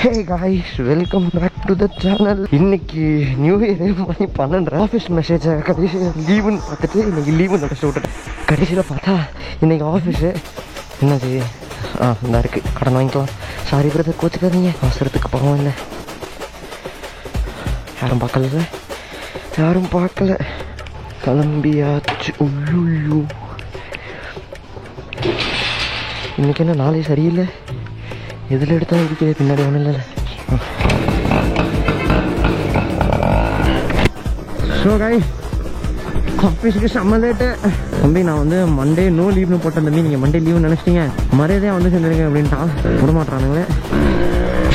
Hey guys, welcome back to the channel. இன்னைக்கு new year மணி 12 office message கடைசியில் லீவுன்னு பார்த்துட்டு இன்னைக்கு லீவுன்னு நினச்சி விட்டுட்டேன். கடைசியில் பார்த்தா இன்னைக்கு ஆஃபீஸு என்னது இந்த இருக்குது, கடன் வாங்கிக்கலாம். சாரி பிரதர், கோச்சுக்காதீங்க, அவசரத்துக்கு போகவும் இல்லை. யாரும் பார்க்கல கிளம்பியாச்சு. உள்ளுள்ளு இன்னைக்கு என்ன நாளே சரியில்லை, எதில் எடுத்தால் இருக்குது, பின்னாடி ஒன்றும் இல்லை. ஸோ கைஸ், ஆஃபீஸுக்கு செம்ம லேட்டு. தம்பி நான் வந்து மண்டே நோ லீவ்னு போட்டேன். தம்பி நீங்கள் மண்டே லீவ்னு நினச்சிட்டிங்க, மரியாதையாக வந்து சேர்ந்துருங்க அப்படின்ட்டான். விட மாட்டானுங்களே.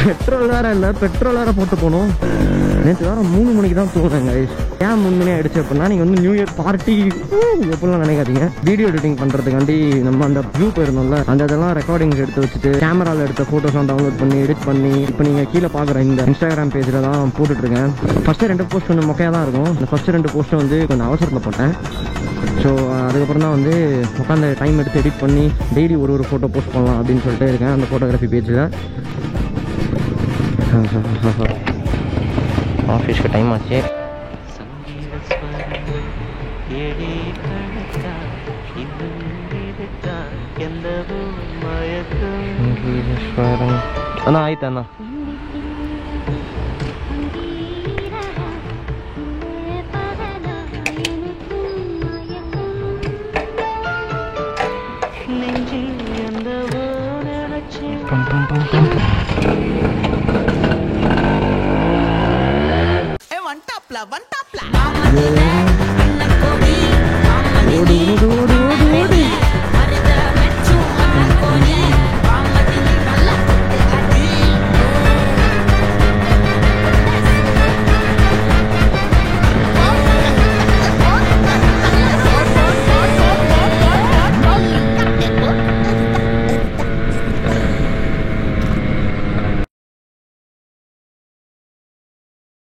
பெட்ரோல் வேறு இல்லை, பெட்ரோல் வேறு போட்டு போகணும். நேற்று வேறு 3 மணிக்கு தான் தூங்குறேங்க. ஏன் 3 மணி ஆகிடுச்சு அப்படின்னா, நீங்கள் வந்து நியூ இயர் பார்ட்டி எப்படிலாம் நினைக்காதீங்க. வீடியோ எடிட்டிங் பண்ணுறதுக்காண்டி நம்ம அந்த வியூ போயிருந்தோம்ல, அந்த இதெல்லாம் ரெக்கார்டிங்ஸ் எடுத்து வச்சுட்டு கேமராவில் எடுத்த ஃபோட்டோஸ்லாம் டவுன்லோட் பண்ணி எடிட் பண்ணி இப்போ நீங்கள் கீழே பார்க்குற இந்த இன்ஸ்டாகிராம் பேஜில் தான் போட்டுட்ருக்கேன். ஃபஸ்ட்டு 2 போஸ்ட் கொஞ்சம் மொக்கையாக தான் இருக்கும். இந்த ஃபஸ்ட்டு 2 போஸ்ட்டை வந்து கொஞ்சம் அவசரத்தில் போட்டேன். ஸோ அதுக்கப்புறம் தான் வந்து உட்காந்து டைம் எடுத்து எடிட் பண்ணி டெய்லி ஒரு ஃபோட்டோ போஸ்ட் பண்ணலாம் அப்படின்னு சொல்லிட்டு இருக்கேன் அந்த ஃபோட்டோகிராஃபி பேஜில். ஆஃபீஸ்க்கு டைம் ஆச்சு. அண்ணா ஆயிட்டா அண்ணா.